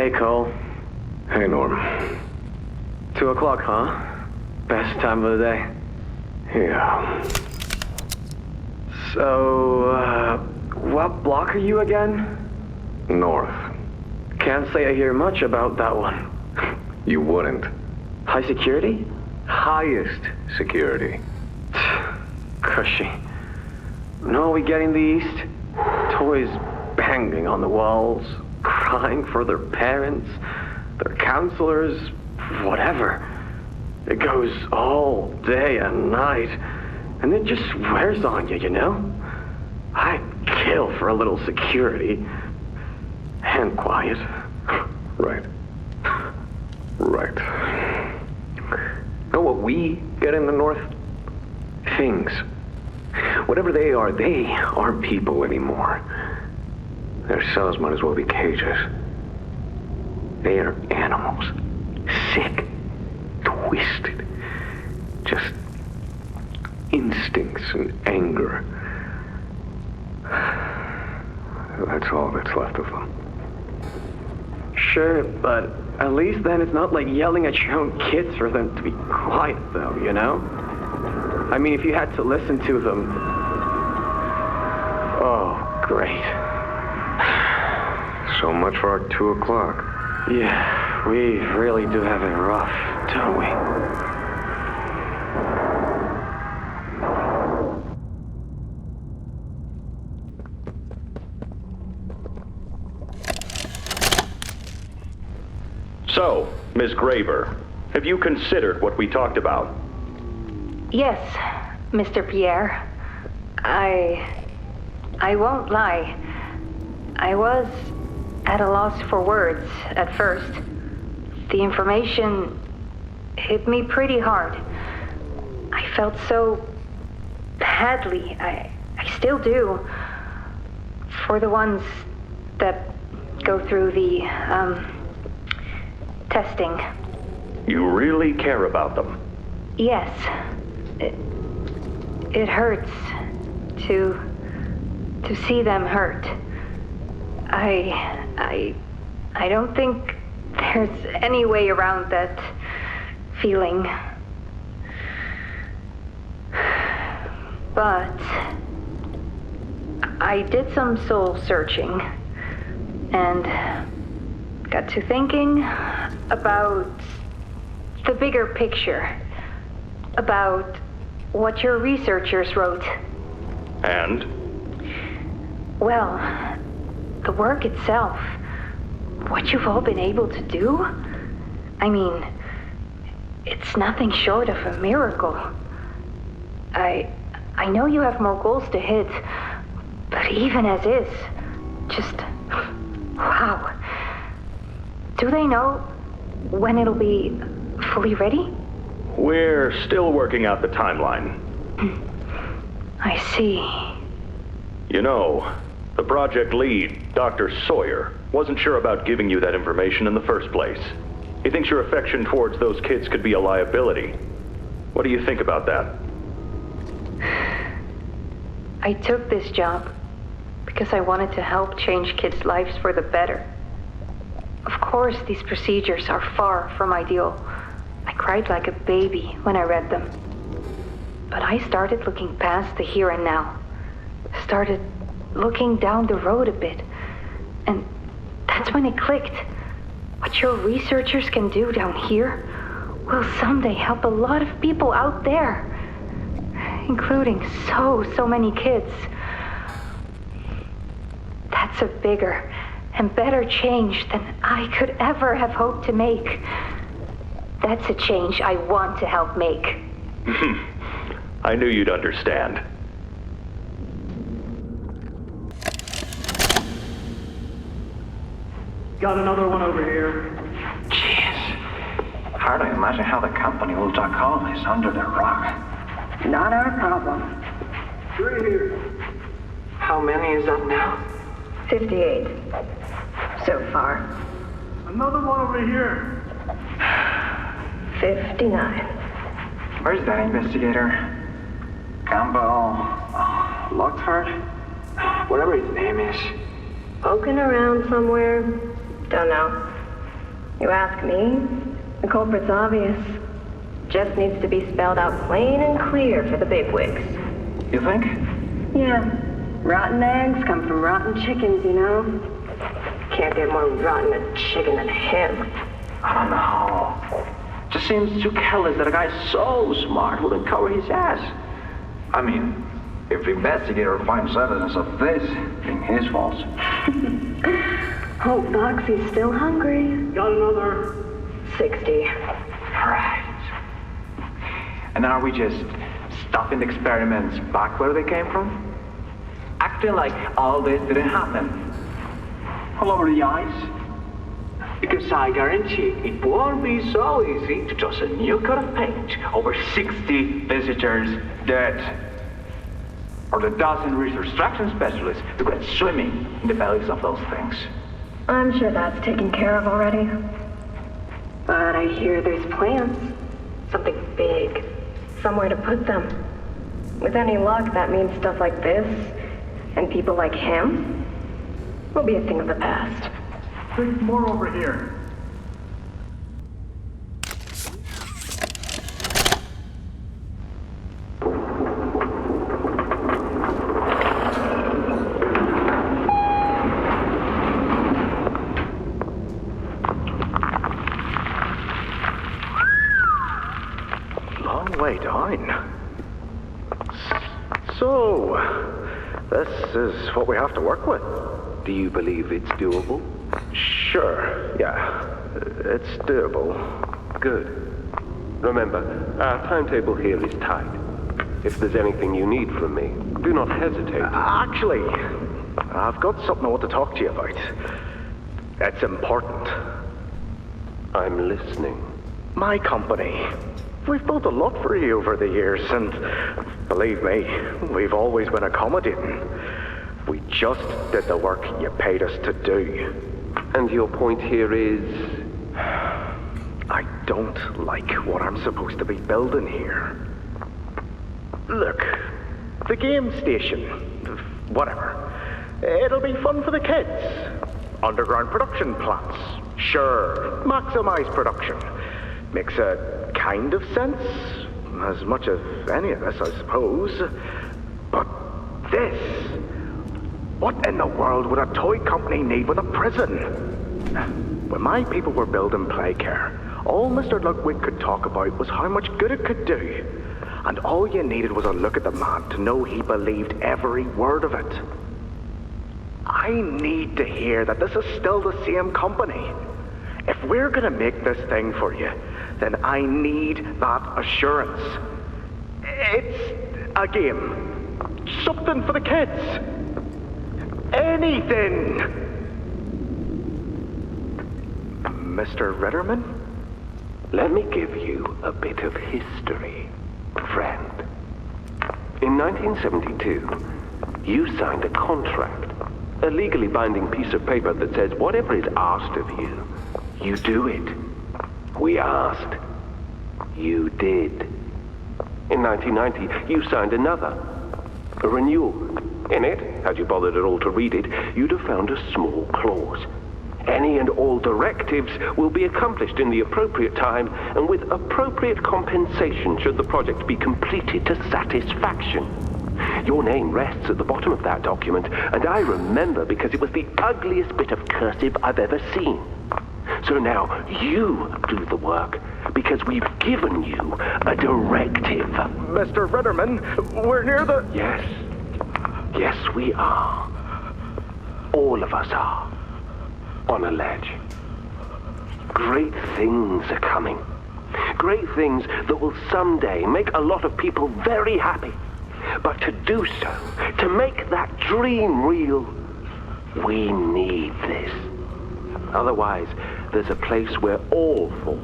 Hey, Cole. Hey, Norm. 2 o'clock, huh? Best time of the day. Yeah. So, what block are you again? North. Can't say I hear much about that one. You wouldn't. High security? Highest security. Cushy. No, we get in the east. Toys banging on the walls, crying for their parents, their counselors, whatever. It goes all day and night, and it just wears on you, you know? I'd kill for a little security. And quiet. Right. Right. Know what we get in the north? Things. Whatever they aren't people anymore. Their cells might as well be cages. They are animals. Sick. Twisted. Just instincts and anger. That's all that's left of them. Sure, but at least then it's not like yelling at your own kids for them to be quiet, though, you know? I mean, if you had to listen to them... Oh, great. So much for our 2 o'clock. Yeah, we really do have it rough, don't we? So, Ms. Graver, have you considered what we talked about? Yes, Mr. Pierre. I won't lie. I was at a loss for words at first. The information hit me pretty hard. I felt so badly. I still do. For the ones that go through the, testing. You really care about them? Yes. It hurts to see them hurt. I don't think there's any way around that feeling. But I did some soul searching and got to thinking about the bigger picture, about what your researchers wrote. And? Well, the work itself, what you've all been able to do, I mean, it's nothing short of a miracle. I know you have more goals to hit, but even as is, just, wow. Do they know when it'll be fully ready? We're still working out the timeline. I see. You know, the project lead, Dr. Sawyer, wasn't sure about giving you that information in the first place. He thinks your affection towards those kids could be a liability. What do you think about that? I took this job because I wanted to help change kids' lives for the better. Of course, these procedures are far from ideal. I cried like a baby when I read them. But I started looking past the here and now. Started looking down the road a bit. And that's when it clicked. What your researchers can do down here will someday help a lot of people out there. Including so many kids. That's a bigger and better change than I could ever have hoped to make. That's a change I want to help make. I knew you'd understand. Got another one over here. Jeez. Hard to imagine how the company will.com is under the rock. Not our problem. 3 here. How many is that now? 58. So far. Another one over here. 59. Where's that investigator? Campbell... Lockhart? Whatever his name is. Poking around somewhere. Don't know. You ask me, the culprit's obvious. Just needs to be spelled out plain and clear for the bigwigs. You think? Yeah. Rotten eggs come from rotten chickens, you know? Can't get more rotten a chicken than him. I don't know. Just seems too careless that a guy so smart wouldn't cover his ass. I mean, if the investigator finds evidence of this, being his fault. Hope Foxy's still hungry. Got another 60. Right. And are we just stopping the experiments back where they came from? Acting like all this didn't happen. All over the ice? Because I guarantee it won't be so easy to toss a new coat of paint over 60 visitors dead. Or the dozen resource extraction specialists who went swimming in the bellies of those things. I'm sure that's taken care of already. But I hear there's plans. Something big. Somewhere to put them. With any luck, that means stuff like this, and people like him, will be a thing of the past. Think more over here. Long way down. So, this is what we have to work with. Do you believe it's doable? Sure, yeah. It's doable. Good. Remember, our timetable here is tight. If there's anything you need from me, do not hesitate. Actually, I've got something I want to talk to you about. It's important. I'm listening. My company. We've built a lot for you over the years, and believe me, we've always been accommodating. We just did the work you paid us to do. And your point here is? I don't like what I'm supposed to be building here. Look, the game station, whatever. It'll be fun for the kids. Underground production plants. Sure, maximize production. Makes a kind of sense. As much as any of this, I suppose. But this... What in the world would a toy company need with a prison? When my people were building Playcare, all Mr. Ludwig could talk about was how much good it could do. And all you needed was a look at the man to know he believed every word of it. I need to hear that this is still the same company. If we're gonna make this thing for you, then I need that assurance. It's a game. Something for the kids. Anything! Mr. Ritterman? Let me give you a bit of history, friend. In 1972, you signed a contract. A legally binding piece of paper that says whatever is asked of you, you do it. We asked. You did. In 1990, you signed another. A renewal. In it, had you bothered at all to read it, you'd have found a small clause. Any and all directives will be accomplished in the appropriate time and with appropriate compensation should the project be completed to satisfaction. Your name rests at the bottom of that document, and I remember because it was the ugliest bit of cursive I've ever seen. So now you do the work, because we've given you a directive. Mr. Ritterman, we're near the... Yes. Yes, we are. All of us are. On a ledge. Great things are coming. Great things that will someday make a lot of people very happy. But to do so, to make that dream real, we need this. Otherwise, there's a place we're all for.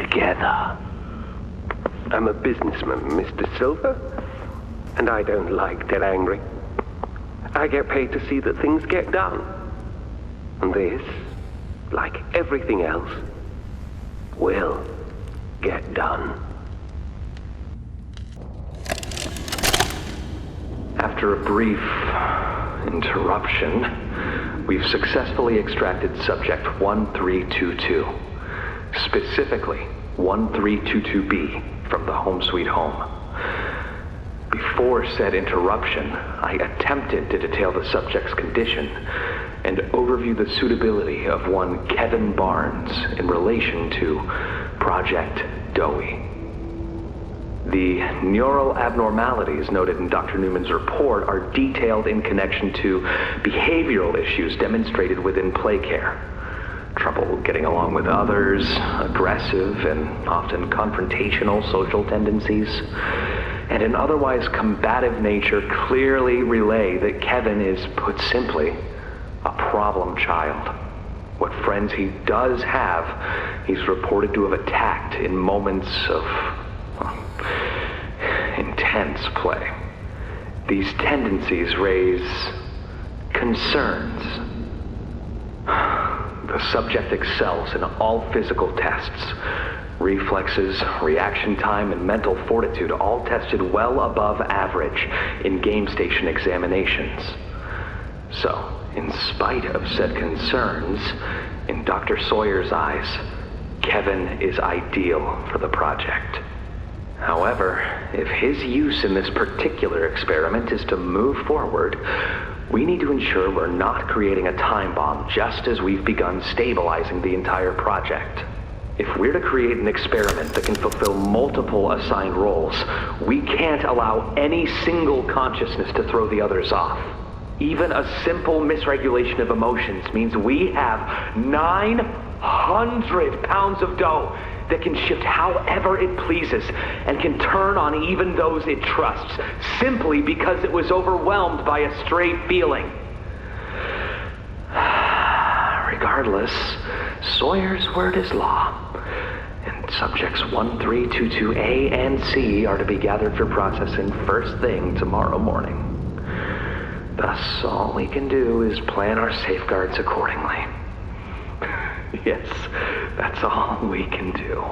Together. I'm a businessman, Mr. Silver, and I don't like to get angry. I get paid to see that things get done. And this, like everything else, will get done. After a brief interruption, we've successfully extracted subject 1322, specifically 1322B from the Home Sweet Home. Before said interruption, I attempted to detail the subject's condition and overview the suitability of one Kevin Barnes in relation to Project Doey. The neural abnormalities noted in Dr. Newman's report are detailed in connection to behavioral issues demonstrated within play care. Trouble getting along with others, aggressive and often confrontational social tendencies, and an otherwise combative nature clearly relay that Kevin is, put simply, a problem child. What friends he does have, he's reported to have attacked in moments of intense play. These tendencies raise concerns. The subject excels in all physical tests. Reflexes, reaction time, and mental fortitude all tested well above average in game station examinations. So, in spite of said concerns, in Dr. Sawyer's eyes, Kevin is ideal for the project. However, if his use in this particular experiment is to move forward, we need to ensure we're not creating a time bomb just as we've begun stabilizing the entire project. If we're to create an experiment that can fulfill multiple assigned roles, we can't allow any single consciousness to throw the others off. Even a simple misregulation of emotions means we have 900 pounds of dough that can shift however it pleases and can turn on even those it trusts, simply because it was overwhelmed by a stray feeling. Regardless, Sawyer's word is law, and subjects 1322A and C are to be gathered for processing first thing tomorrow morning. Thus, all we can do is plan our safeguards accordingly. Yes, that's all we can do.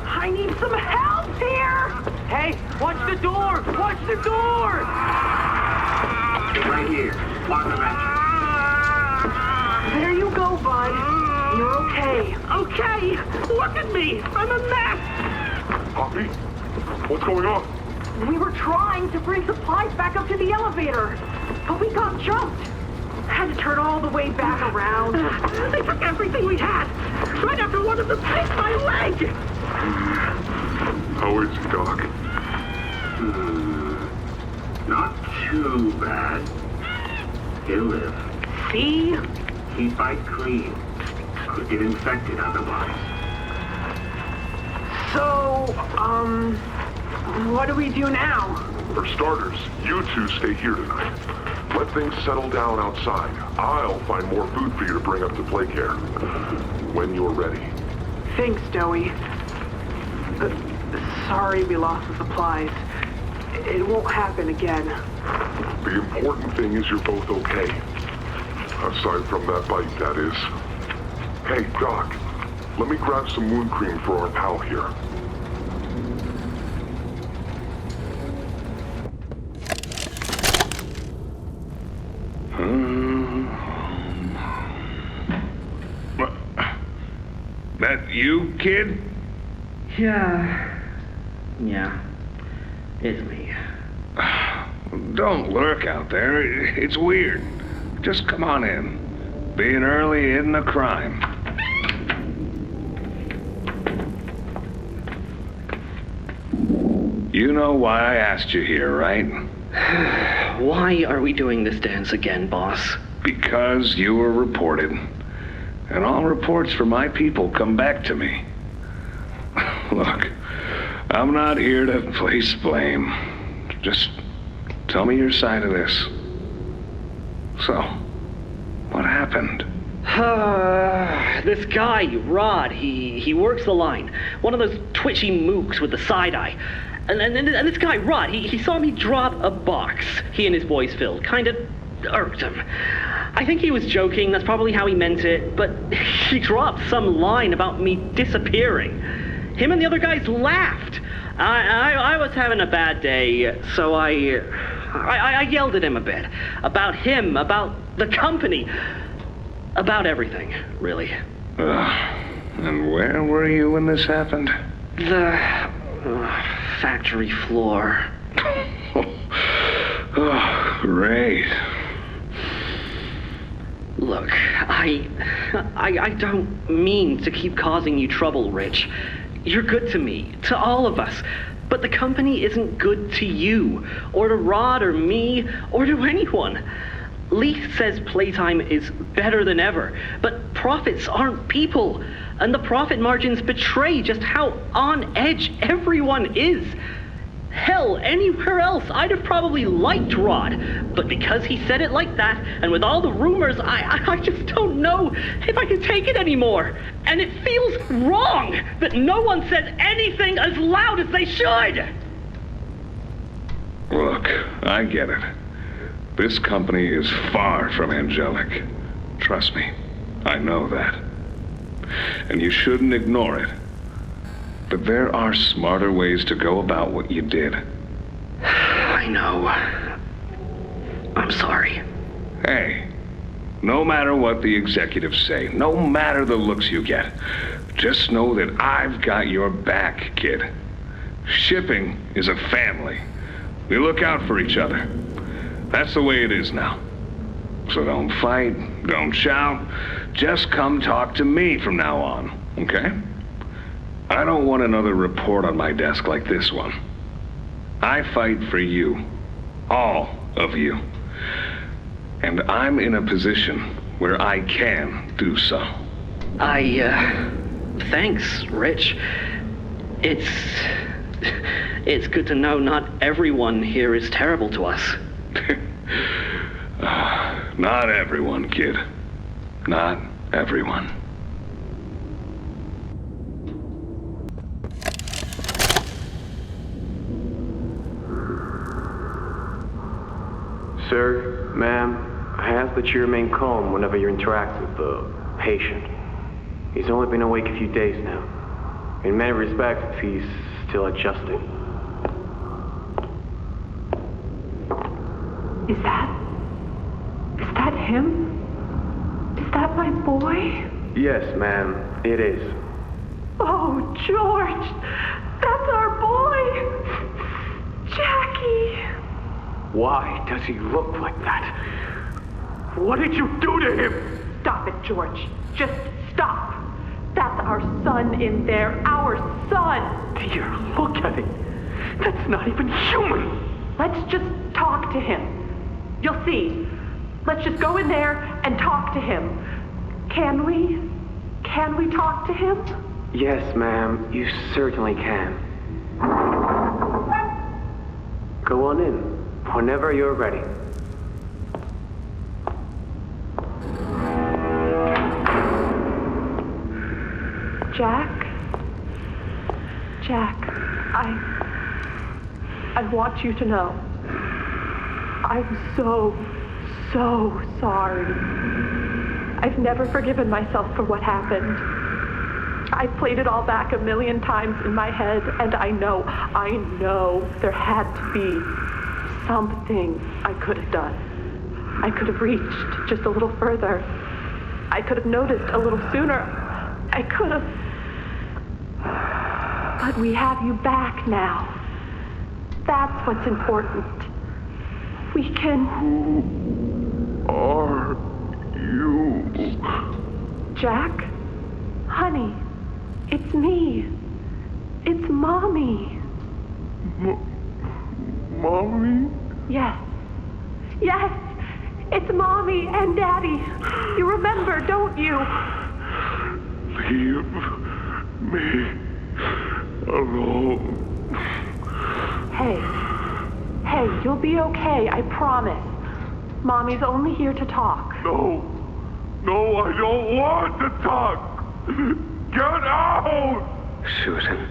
I need some help here! Hey, watch the door! Watch the door! Right here. Lock the match. There you go, bud. You're okay. Okay! Look at me! I'm a mess! Poppy? What's going on? We were trying to bring supplies back up to the elevator, but we got jumped. Had to turn all the way back around. They took everything we had, right after one of them bit my leg! How is he, Doc? Not too bad. He'll live. See? Keep it clean. Could get infected otherwise. So, what do we do now? For starters, you two stay here tonight. Let things settle down outside. I'll find more food for you to bring up to play care. When you're ready. Thanks, Doey. Sorry we lost the supplies. It won't happen again. The important thing is you're both okay. Aside from that bite, that is. Hey, Doc, let me grab some wound cream for our pal here. That you, kid? Yeah, it's me. Don't lurk out there. It's weird. Just come on in. Being early isn't a crime. You know why I asked you here, right? Why are we doing this dance again, boss? Because you were reported. And all reports from my people come back to me. Look, I'm not here to place blame. Just tell me your side of this. So, what happened? This guy, Rod, he works the line. One of those twitchy mooks with the side eye. And this guy, Rod, he saw me drop a box he and his boys filled. Kinda irked him. I think he was joking, that's probably how he meant it, but he dropped some line about me disappearing. Him and the other guys laughed. I was having a bad day, so I yelled at him a bit. About him, about the company, about everything, really. And where were you when this happened? The factory floor. Oh, great. Look, I don't mean to keep causing you trouble, Rich. You're good to me, to all of us. But the company isn't good to you, or to Rod, or me, or to anyone. Lee says Playtime is better than ever, but profits aren't people, and the profit margins betray just how on edge everyone is. Hell, anywhere else, I'd have probably liked Rod, but because he said it like that, and with all the rumors, I just don't know if I can take it anymore. And it feels wrong that no one says anything as loud as they should. Look, I get it. This company is far from angelic. Trust me, I know that. And you shouldn't ignore it. But there are smarter ways to go about what you did. I know. I'm sorry. Hey, no matter what the executives say, no matter the looks you get, just know that I've got your back, kid. Shipping is a family. We look out for each other. That's the way it is now. So don't fight, don't shout. Just come talk to me from now on, okay? I don't want another report on my desk like this one. I fight for you. All of you. And I'm in a position where I can do so. Thanks, Rich. It's good to know not everyone here is terrible to us. Not everyone, kid. Not everyone. Sir, ma'am, I ask that you remain calm whenever you interact with the patient. He's only been awake a few days now. In many respects, he's still adjusting. Is that him? Is that my boy? Yes, ma'am, it is. Oh, George! That's our boy! Jackie! Why does he look like that? What did you do to him? Stop it, George. Just stop. That's our son in there. Our son! Dear, look at it. That's not even human. Let's just talk to him. You'll see. Let's just go in there and talk to him. Can we? Can we talk to him? Yes, ma'am, you certainly can. Go on in, whenever you're ready. Jack, I want you to know. I'm so sorry. I've never forgiven myself for what happened. I played it all back 1,000,000 times in my head, and I know there had to be something I could have done. I could have reached just a little further. I could have noticed a little sooner. I could have. But we have you back now. That's what's important. We can... Who are you? Jack? Honey, it's me. It's Mommy. Mommy? Yes. Yes! It's Mommy and Daddy. You remember, don't you? Leave me alone. Hey, you'll be okay, I promise. Mommy's only here to talk. No, I don't want to talk. Get out! Susan,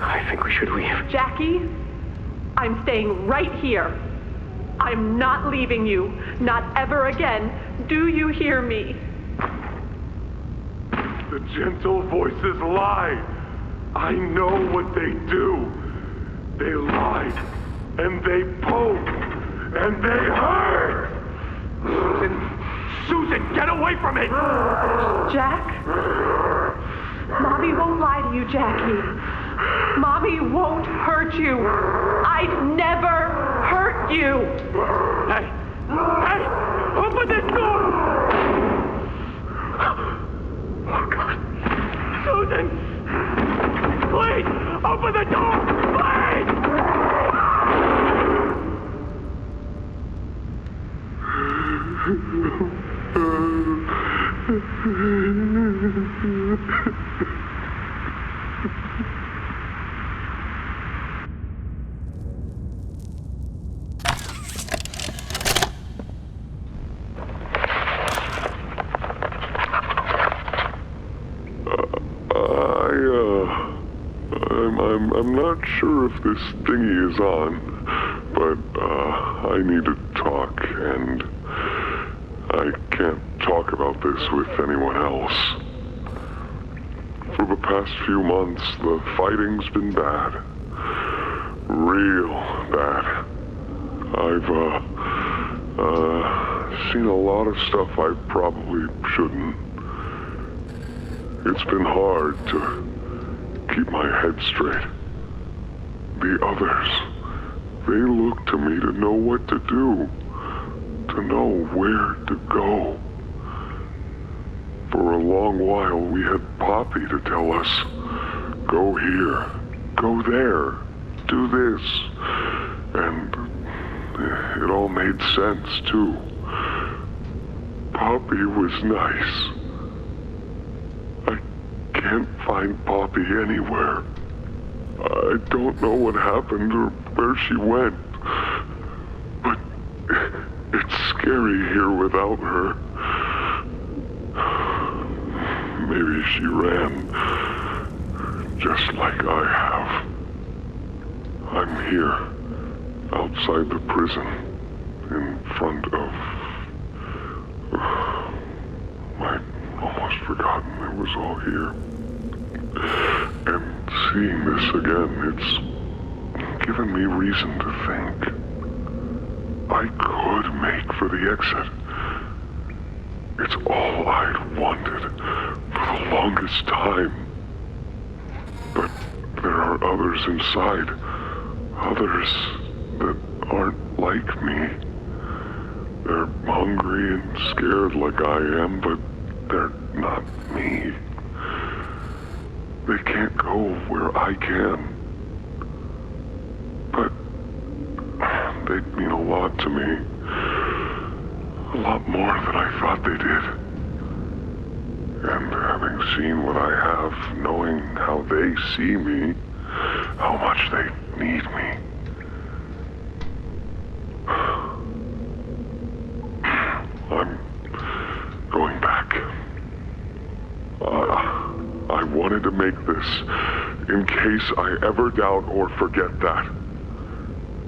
I think we should leave. Jackie, I'm staying right here. I'm not leaving you. Not ever again. Do you hear me? The gentle voices lie. I know what they do. They lie, and they poke, and they hurt. Susan, get away from me! Jack? Mommy won't lie to you, Jackie. Mommy won't hurt you. I'd never hurt you. Hey! Hey! Open this door! Oh, God. Susan! Please! Open the door! I'm not sure if this thingy is on, but I need to talk, and I can't talk about this with anyone else. For the past few months, the fighting's been bad. Real bad. I've seen a lot of stuff I probably shouldn't. It's been hard to keep my head straight. The others, they look to me to know what to do, to know where to go. For a long while, we had Poppy to tell us, go here, go there, do this. And it all made sense, too. Poppy was nice. I can't find Poppy anywhere. I don't know what happened or where she went, but it's scary here without her. Maybe she ran, just like I have. I'm here, outside the prison, in front of... I'd almost forgotten it was all here. And seeing this again, it's given me reason to think. I could make for the exit. It's all I'd wanted for the longest time. But there are others inside. Others that aren't like me. They're hungry and scared like I am, but they're not me. They can't go where I can. But they mean a lot to me. A lot more than I thought they did. And having seen what I have, knowing how they see me, how much they need me. I'm going back. I wanted to make this in case I ever doubt or forget that.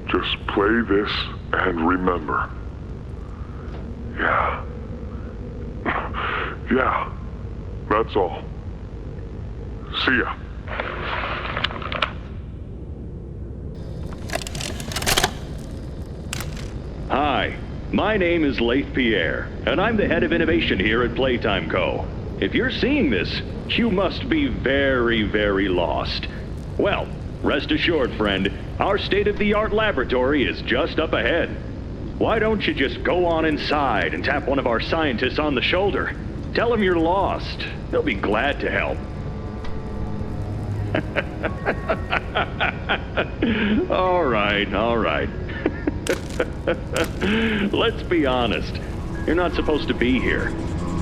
Just play this and remember. Yeah. Yeah. That's all. See ya. Hi, my name is Leif Pierre, and I'm the head of innovation here at Playtime Co. If you're seeing this, you must be very, very lost. Well, rest assured, friend, our state-of-the-art laboratory is just up ahead. Why don't you just go on inside and tap one of our scientists on the shoulder? Tell them you're lost. They'll be glad to help. All right. Let's be honest. You're not supposed to be here.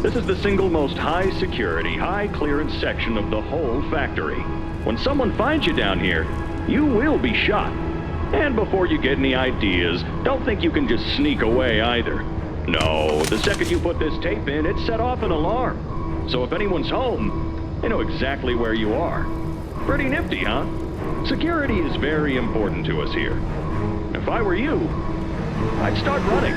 This is the single most high-security, high-clearance section of the whole factory. When someone finds you down here, you will be shot. And before you get any ideas, don't think you can just sneak away either. No, the second you put this tape in, it set off an alarm. So if anyone's home, they know exactly where you are. Pretty nifty, huh? Security is very important to us here. If I were you, I'd start running.